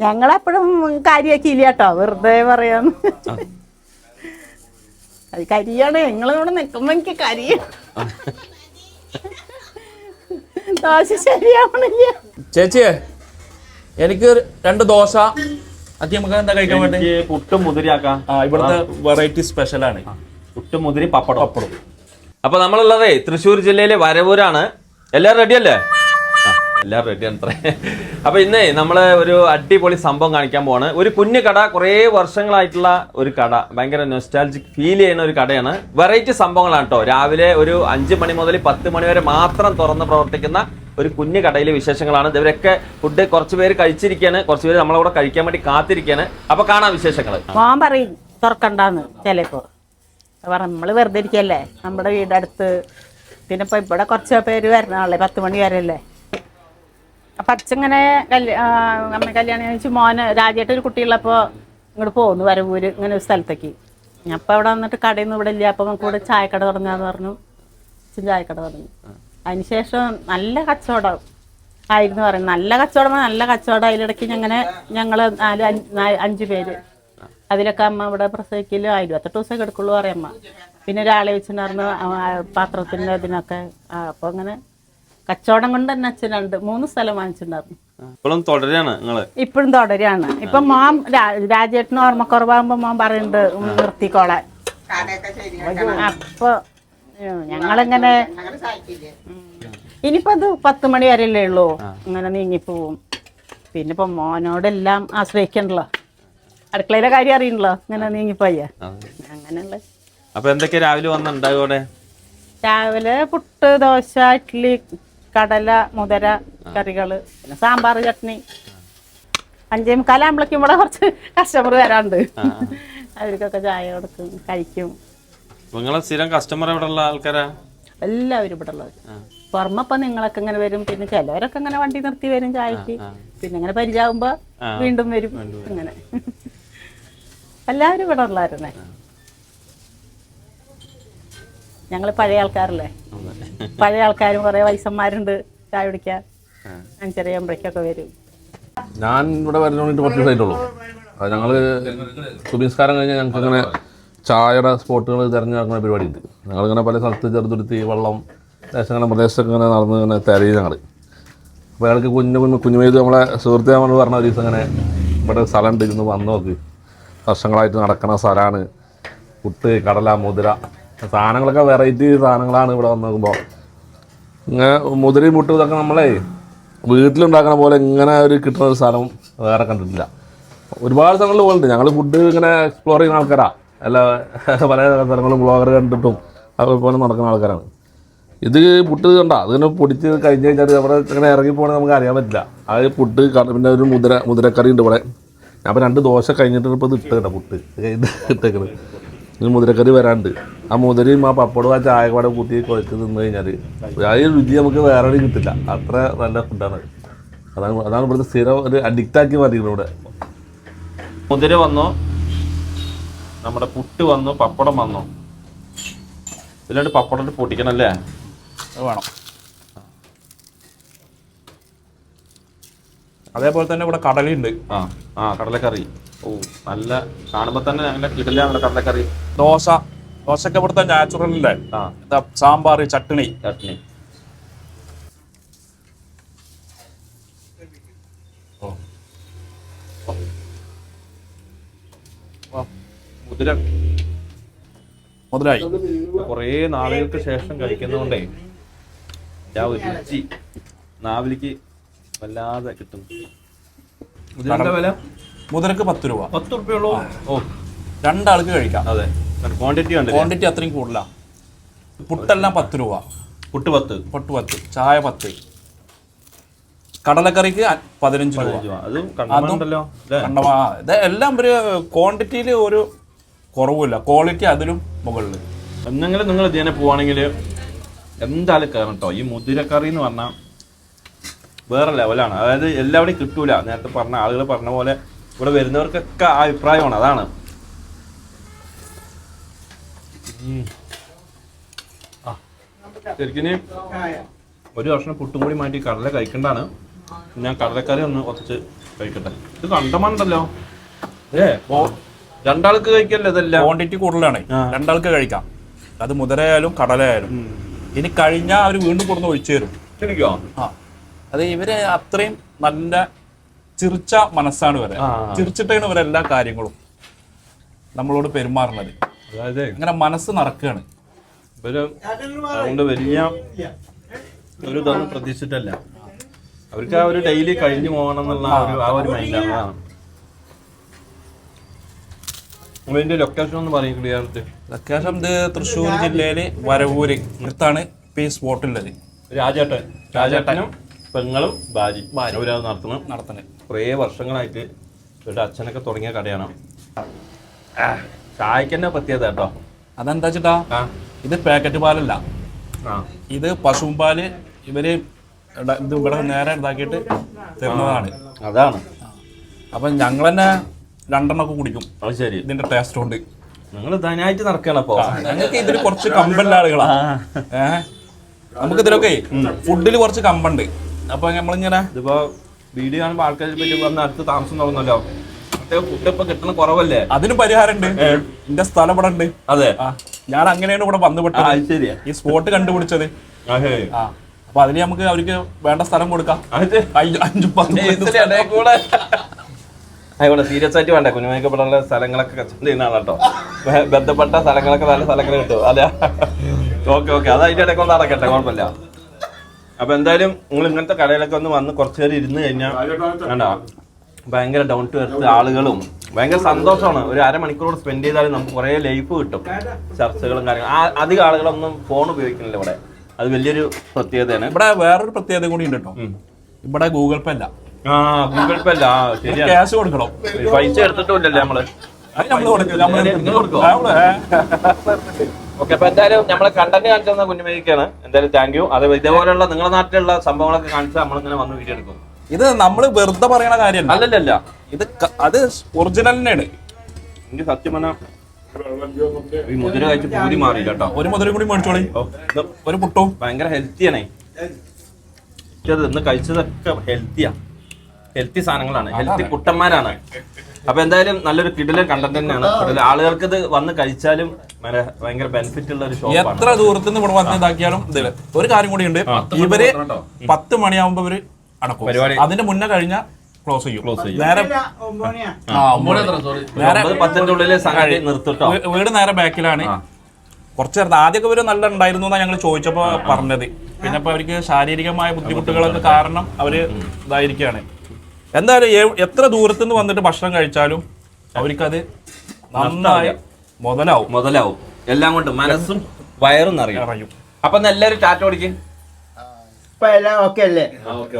ഞങ്ങളെപ്പോഴും കാര്യമാക്കിയില്ല കേട്ടോ, വെറുതെ പറയാന്ന്. അത് കരിയാണ്, നിങ്ങളിവിടെ നിൽക്കുമ്പോ എനിക്ക് കരിയ ദോശ ശരിയാവണില്ല. ചേച്ചിയെ എനിക്ക് 2 ദോശ. അത് നമുക്ക് എന്താ കഴിക്കാൻ വേണ്ടി? പുട്ടും മുതിരിയാക്കാം. ഇവിടുത്തെ വെറൈറ്റി സ്പെഷ്യലാണ് പുട്ടും മുതിരി പപ്പടം. അപ്പൊ നമ്മളുള്ളതേ തൃശ്ശൂർ ജില്ലയിലെ വരവൂരാണ്. എല്ലാരും റെഡി അല്ലേ? എല്ലാരും റെഡിയാണ് അത്രേ. അപ്പൊ ഇന്നേ നമ്മള് ഒരു അടിപൊളി സംഭവം കാണിക്കാൻ പോവാണ്. ഒരു കുഞ്ഞു കട, കുറേ വർഷങ്ങളായിട്ടുള്ള ഒരു കട, ഭയങ്കര നൊസ്റ്റാൾജിക് ഫീൽ ചെയ്യുന്ന ഒരു കടയാണ്. വെറൈറ്റി സംഭവങ്ങളാണ് കേട്ടോ. രാവിലെ ഒരു 5 മണി മുതൽ 10 മണി വരെ മാത്രം തുറന്ന് പ്രവർത്തിക്കുന്ന ഒരു കുഞ്ഞു കടയിലെ വിശേഷങ്ങളാണ്. ഇവരൊക്കെ ഫുഡ് കുറച്ച് പേര് കഴിച്ചിരിക്കുകയാണ്, കുറച്ച് പേര് നമ്മളവിടെ കഴിക്കാൻ വേണ്ടി കാത്തിരിക്കുകയാണ്. അപ്പൊ കാണാം വിശേഷങ്ങൾ. മോൻ പറയും തുറക്കണ്ടാന്ന് ചിലപ്പോ. നമ്മള് വെറുതെ ഇരിക്കല്ലേ, നമ്മുടെ വീടടുത്ത്. പിന്നെ ഇപ്പൊ ഇവിടെ കുറച്ച് പേര് വരണാളെ 10 മണി വരെയല്ലേ. അപ്പൊ അച്ഛങ്ങനെ അമ്മ കല്യാണം കഴിച്ച് മോന് രാജേട്ട് ഒരു കുട്ടിയുള്ളപ്പോ ഇങ്ങോട്ട് പോകുന്നു വരവൂര് ഇങ്ങനെ ഒരു സ്ഥലത്തേക്ക്. അപ്പൊ അവിടെ വന്നിട്ട് കടയിൽ നിന്ന് ഇവിടെ ഇല്ല, അപ്പൊ നമുക്ക് ഇവിടെ ചായക്കട തുടങ്ങാന്ന് പറഞ്ഞു. ചായക്കട തുടങ്ങി. അതിനുശേഷം നല്ല കച്ചവടം ആയിരുന്നു പറയുന്നത്. നല്ല കച്ചവടം. അതിലിടയ്ക്ക് ഞങ്ങള് 5 പേര്. അതിലൊക്കെ അമ്മ ഇവിടെ പ്രസവിക്കലും 28 ദിവസം എടുക്കുള്ളൂ പറയാം അമ്മ. പിന്നെ ഒരാളെ വെച്ചിട്ടുണ്ടായിരുന്നു പാത്രത്തിൻ്റെ ഇതിനൊക്കെ. അപ്പൊ അങ്ങനെ കച്ചവടം കൊണ്ട് തന്നെ അച്ഛൻ 2-3 സ്ഥലം വാങ്ങിച്ചിട്ടുണ്ടായിരുന്നു. ഇപ്പോഴും തുടരാണ്. ഇപ്പൊ മോൻ രാജേട്ടന് ഓർമ്മക്കുറവാകുമ്പോ മോൻ പറയുന്നുണ്ട് നിർത്തിക്കോളാൻ. അപ്പൊ ഞങ്ങളിങ്ങനെ ഇനിയിപ്പോ അത് 10 മണി വരെയല്ലേ ഉള്ളൂ, ഇങ്ങനെ നീങ്ങിപ്പോവും. പിന്നെ ഇപ്പൊ മോനോടെല്ലാം ആശ്രയിക്കണല്ലോ, അടുക്കളയിലെ കാര്യം അറിയണല്ലോ, ഇങ്ങനെ നീങ്ങിപ്പോയ അങ്ങനെയുള്ള. അപ്പൊ എന്തൊക്കെ രാവിലെ വന്നുണ്ടാകൂടെ? രാവിലെ പുട്ട്, ദോശ, ഇഡ്ഡലി, കടല, മുതിര കറികള്, പിന്നെ സാമ്പാർ, ചട്നി. 5:45 ആകുമ്പോഴേക്കും ഇവിടെ കുറച്ച് കസ്റ്റമർ വരാണ്ട്. അവർക്കൊക്കെ ചായ കൊടുക്കും, കഴിക്കും. നിങ്ങളെ സ്ഥിരം കസ്റ്റമർ ഇവിടെ ഉള്ള ആൾക്കാരാ? എല്ലാവരും ഇവിടെ ഉള്ളത്. പുറമെ ഇപ്പൊ നിങ്ങളൊക്കെ ഇങ്ങനെ വരും, പിന്നെ ചിലവരൊക്കെ ഇങ്ങനെ വണ്ടി നിർത്തി വരും ചായക്ക്. പിന്നെ ഇങ്ങനെ പരിചയമാകുമ്പോ വീണ്ടും വരും. അങ്ങനെ എല്ലാവരും ഇവിടെ ഉള്ളായിരുന്നേ. ഞങ്ങള് പഴയ ആൾക്കാരല്ലേ, പഴയ ആൾക്കാരും കുറെ വയസ്സന്മാരുണ്ട് ചായ കുടിക്കാൻ. 5:30 ആകുമ്പോഴേക്കൊക്കെ വരും. ഞാൻ ഇവിടെ വരുന്നോണ്ട് 10 ദിവസമായിട്ടുള്ളൂ. അത് ഞങ്ങള് സുബിസ്കാരം കഴിഞ്ഞാൽ ഞങ്ങൾക്ക് ഇങ്ങനെ ചായയുടെ സ്പോട്ടുകൾ തിരഞ്ഞെടുക്കുന്ന പരിപാടി ഉണ്ട്. ഞങ്ങളിങ്ങനെ പല സ്ഥലത്ത് ചെറുതുരുത്തി, വള്ളം ദേശങ്ങളുടെ പ്രദേശത്തൊക്കെ ഇങ്ങനെ നടന്ന് ഇങ്ങനെ തിരയും ഞങ്ങൾ. അപ്പോൾ അയാൾക്ക് കുഞ്ഞുമേത് നമ്മളെ സുഹൃത്തെ നമ്മൾ പറഞ്ഞ ഒരു ദിവസം ഇങ്ങനെ ഇവിടെ സ്ഥലം ഉണ്ട്, ഇന്ന് വന്ന് നോക്ക്, വർഷങ്ങളായിട്ട് നടക്കുന്ന സ്ഥലമാണ്. പുട്ട്, കടല, മുതിര സാധനങ്ങളൊക്കെ വെറൈറ്റി സാധനങ്ങളാണ് ഇവിടെ വന്ന് നോക്കുമ്പോൾ. ഇങ്ങനെ മുതിരയും പുട്ടും ഇതൊക്കെ നമ്മളെ വീട്ടിലുണ്ടാക്കുന്ന പോലെ ഇങ്ങനെ ഒരു കിട്ടുന്ന ഒരു സാധനം വേറെ കണ്ടിട്ടില്ല. ഒരുപാട് സ്ഥലങ്ങളിൽ പോകുന്നുണ്ട്. ഞങ്ങൾ ഫുഡ് ഇങ്ങനെ എക്സ്പ്ലോർ ചെയ്യുന്ന ആൾക്കാരാണ്. എല്ലാ പല സ്ഥലങ്ങളും ബ്ലോഗർ കണ്ടിട്ടും അതുപോലെ നടക്കുന്ന ആൾക്കാരാണ്. ഇത് പുട്ട് കണ്ട അതിങ്ങനെ പൊടിച്ച് കഴിഞ്ഞ് കഴിഞ്ഞാൽ അവിടെ ഇങ്ങനെ ഇറങ്ങി പോകണമെങ്കിൽ നമുക്ക് അറിയാൻ പറ്റില്ല. അത് പുട്ട്, പിന്നെ ഒരു മുതിരക്കറി ഉണ്ട് ഇവിടെ. ഞാൻ ഇപ്പോൾ 2 ദോശ കഴിഞ്ഞിട്ട് ഇപ്പോൾ ഇത് ഇട്ട് കേട്ടോ, പുട്ട് ഇത് ഇട്ടേക്കുന്നത്. ഇതിന് മുതിരക്കറി വരാണ്ട്. ആ മുതിരയും ആ പപ്പടവും ആ ചായപ്പാടെ കൂട്ടി കുഴച്ച് നിന്ന് കഴിഞ്ഞാൽ ആ രുചി നമുക്ക് വേറെ കിട്ടില്ല. അത്ര നല്ല ഫുഡാണ്. അതാണ് ഇവിടുത്തെ സ്ഥിരം ഒരു അഡിക്റ്റാക്കി മാറ്റിയിരുന്നു ഇവിടെ. മുതിര വന്നു, നമ്മുടെ പുട്ട് വന്നു, പപ്പടം വന്നു. ഇതിലാണ്ട് പപ്പടം പൊട്ടിക്കണം അല്ലേ? അത് വേണം. അതേപോലെ തന്നെ ഇവിടെ കടലുണ്ട്. കടലക്കറി. ഓ, നല്ല കാണുമ്പോ തന്നെ ഞങ്ങളുടെ കിടലാണ് കടലക്കറി. ദോശക്ക് ഇവിടുത്തെ നാച്ചുറൽ അല്ലേ? സാമ്പാർ, ചട്നി. മുതലായി കുറേ നാളുകൾക്ക് ശേഷം കഴിക്കുന്നതുകൊണ്ടേ ആ ഒരു രുചി നാവിലേക്ക് വല്ലാതെ കിട്ടും. ഇതിന്റെ വില മുതലക്ക് 10 രൂപ. 10 രൂപയുള്ളൂ. ഓ, 2 ആൾക്ക് കഴിക്കാം. അതെ, ക്വാണ്ടിറ്റി അത്രയും കൂടുതല. പുട്ടെല്ലാം 10 രൂപ. പുട്ട് 10, ചായ 10. കടലക്കറിക്ക് 15 രൂപ. അതും കണ്ടമാണ്ടല്ലോ. ഇത് എല്ലാം ഒരു ക്വാണ്ടിറ്റിയിൽ ഒരു കുറവില്ല, ക്വാളിറ്റി അതിലും മുകളിൽ. എന്തെങ്കിലും നിങ്ങൾ ഇതിനെ പോവാണെങ്കിൽ എന്തായാലും കയറണം കേട്ടോ. ഈ മുതിരക്കറി എന്ന് പറഞ്ഞാൽ വേറെ ലെവലാണ്. അതായത് എല്ലാവിടെയും കിട്ടൂല. നേരത്തെ പറഞ്ഞ ആളുകൾ പറഞ്ഞ പോലെ ഇവിടെ വരുന്നവർക്കൊക്കെ ആ അഭിപ്രായമാണ്. അതാണ് ശരിക്കും ഒരു വർഷം പുട്ടും കൂടി മാറ്റി കടല കഴിക്കേണ്ടതാണ്. ഞാൻ കടലക്കറി ഒന്ന് കുറച്ച് കഴിക്കട്ടെ. ഇത് കണ്ടമാണ്ടല്ലോ. രണ്ടാൾക്ക് കഴിക്കല്ലേ ഇതെല്ലാം. ക്വാണ്ടിറ്റി കൂടുതലാണ്, രണ്ടാൾക്ക് കഴിക്കാം. അത് മുതലയായാലും കടലയായാലും. ഇനി കഴിഞ്ഞാൽ അവർ വീണ്ടും കൊടുന്ന് ഒഴിച്ചു തരും. ശരിക്കോ? ആ, അത് ഇവര് അത്രയും നല്ല ചിരിച്ച മനസ്സാണ് ഇവരെ. ചിരിച്ചിട്ടാണ് ഇവരെ എല്ലാ കാര്യങ്ങളും നമ്മളോട് പെരുമാറുന്നത്. അതായത് അങ്ങനെ മനസ്സ് നടക്കുകയാണ് ഇവര്. അതുകൊണ്ട് വലിയ ഒരു ഇതൊന്നും പ്രതീക്ഷിച്ചിട്ടല്ല. അവർക്ക് ആ ഒരു ഡെയിലി കഴിഞ്ഞു പോകണം എന്നുള്ള ആ ഒരു മൈൻഡാണ്. ഇതിന്റെ ലൊക്കേഷൻ ഒന്ന് പറയും ക്ലിയർ. ലൊക്കേഷൻ ഇത് തൃശ്ശൂർ ജില്ലയില് വരവൂര് അടുത്താണ് ഇപ്പൊ ഈ സ്പോട്ടുള്ളത്. രാജേട്ടനും പെങ്ങളും ഭാര്യ അവരത് നടത്തുന്നത്. കുറേ വർഷങ്ങളായിട്ട് ഇവരുടെ അച്ഛനൊക്കെ തുടങ്ങിയ കടയാണ്. ചായക്ക് തന്നെ പ്രത്യേകത കേട്ടോ. അതെന്താ വെച്ചിട്ടാ, ഇത് പാക്കറ്റ് പാലല്ല, ഇത് പശുവും പാല് ഇവര് ഇത് ഇവിടെ നേരെ ഇതാക്കിയിട്ട് തരുന്നതാണ്. അതാണ്. അപ്പൊ ഞങ്ങൾ തന്നെ 2 എണ്ണമൊക്കെ കുടിക്കും. അത് ശരി. ഇതിന്റെ ടേസ്റ്റ് കൊണ്ട് നിങ്ങൾ ധനായിട്ട് നടക്കണം. അപ്പൊ ഞങ്ങൾക്ക് ഇതിൽ കുറച്ച് കമ്പല്ല ആളുകളാ. നമുക്ക് ഇതിലൊക്കെ ഫുഡിൽ കുറച്ച് കമ്പുണ്ട്. അപ്പൊ നമ്മളിങ്ങനെ ഇതിപ്പോ വീഡിയോ കാണുമ്പോ ആൾക്കാരെ പറ്റി വന്ന് അടുത്ത് താമസം തുടങ്ങുന്നല്ലോ. ഫുഡ് ഇപ്പൊ കിട്ടുന്ന കുറവല്ലേ? അതിന് പരിഹാരമുണ്ട്. എന്റെ സ്ഥലം ഇവിടെ ഉണ്ട്. അതെ, ഞാൻ അങ്ങനെയാണ് ഇവിടെ ബന്ധപ്പെട്ടത്. ശരിയാ. ഈ സ്പോട്ട് കണ്ടുപിടിച്ചത്. അപ്പൊ അതിന് നമുക്ക് അവർക്ക് വേണ്ട സ്ഥലം കൊടുക്കാം. 5-10 കൂടെ ആയിക്കോട്ടെ. സീരിയസ് ആയിട്ട് വേണ്ട. കുഞ്ഞുമേക്കപ്പെട്ടുള്ള സ്ഥലങ്ങളൊക്കെ കച്ചവടം ചെയ്യുന്ന ആളാട്ടോ. ബന്ധപ്പെട്ട സ്ഥലങ്ങളൊക്കെ നല്ല സ്ഥലങ്ങൾ കിട്ടും. അതെ, ഓക്കെ. അത് അതിന്റെ ഇടയ്ക്ക് ഒന്ന് നടക്കട്ടെ, കുഴപ്പമില്ല. അപ്പൊ എന്തായാലും നിങ്ങൾ ഇങ്ങനത്തെ കടയിലൊക്കെ ഒന്ന് വന്ന് കുറച്ചു നേരം ഇരുന്ന് കഴിഞ്ഞാൽ വേണ്ട, ഭയങ്കര ഡൗൺ ടു എർത്ത് ആളുകളും ഭയങ്കര സന്തോഷമാണ്. ഒരു അരമണിക്കൂറോട് സ്പെൻഡ് ചെയ്താലും നമുക്ക് കുറേ ലൈഫ് കിട്ടും. ചർച്ചകളും കാര്യങ്ങളും. അധികം ആളുകളൊന്നും ഫോൺ ഉപയോഗിക്കുന്നില്ല ഇവിടെ. അത് വലിയൊരു പ്രത്യേകതയാണ്. ഇവിടെ വേറൊരു പ്രത്യേകത കൂടി ഉണ്ട് കേട്ടോ. ഇവിടെ ഗൂഗിൾ പേ അല്ല. ഗൂഗിൾ പേ അല്ല, ക്യാഷ് കൊടുക്കണം. പൈസ എടുത്തിട്ടില്ലല്ലേ നമ്മള്. ഓക്കെ. അപ്പൊ എന്തായാലും നമ്മളെ കണ്ടന്റ് കാണിച്ചു തന്ന കുഞ്ഞുമേക്കാണ്. എന്തായാലും താങ്ക് യു. അത് ഇതേപോലെയുള്ള നിങ്ങളുടെ നാട്ടിലുള്ള സംഭവങ്ങളൊക്കെ കാണിച്ച് നമ്മളിങ്ങനെ വന്ന് വീഡിയോ എടുക്കും. ഇത് നമ്മള് വെറുതെ പറയണ കാര്യമല്ല. അല്ലല്ല, ഇത് അത് ഒറിജിനൽ തന്നെയാണ്. എനിക്ക് സത്യം പറഞ്ഞാൽ ഈ മുതിര കഴിച്ച് പൂരി മാറി കേട്ടോ. ഒരു മുതിര കൂടി മേടിച്ചോളി, ഒരു പുട്ടും. ഭയങ്കര ഹെൽത്തിയാണേ. ഇന്ന് കഴിച്ചതൊക്കെ ഹെൽത്തി സാധനങ്ങളാണ്, ഹെൽത്തി കുട്ടന്മാരാണ്. അപ്പൊ എന്തായാലും നല്ലൊരു കിടിലൻ കണ്ടന്റ് തന്നെയാണ്. ആളുകൾക്ക് ഇത് വന്ന് കഴിച്ചാലും ഭയങ്കര ബെനിഫിറ്റ് ഉള്ള ഒരു ഷോപ്പാണ്. എത്ര ദൂരത്തുനിന്ന് ഇവിടെ വന്ന് ഇതാക്കിയാലും ഇതില് ഒരു കാര്യം കൂടി ഉണ്ട്. ഇവര് 10 മണിയാവുമ്പോ ഇവര് അടക്കും. അതിന്റെ മുന്നേ കഴിഞ്ഞ ക്ലോസ് ചെയ്യും. നേരെ 10-ന്റെ ഉള്ളിൽ സംഗതി നിർത്തിട്ടോ. വീട് നേരെ ബാക്കിലാണ്. കുറച്ച് നേരത്തെ ആദ്യമൊക്കെ ഇവര് നല്ല ഉണ്ടായിരുന്നു എന്നാ ഞങ്ങൾ ചോദിച്ചപ്പോ പറഞ്ഞത്. പിന്നെ ഇപ്പൊ അവർക്ക് ശാരീരികമായ ബുദ്ധിമുട്ടുകളൊക്കെ കാരണം അവര് ഇതായിരിക്കാണ്. എന്തായാലും എത്ര ദൂരത്തുനിന്ന് വന്നിട്ട് ഭക്ഷണം കഴിച്ചാലും അവർക്കത് നന്നായി മുതലാവും. എല്ലാം കൊണ്ട് മനസ്സും വയറും നിറയും. അപ്പൊ എല്ലാരും ടാറ്റ ഓടിക്കും. ഇപ്പൊ എല്ലാം ഓക്കെ അല്ലേ? ഓക്കെ.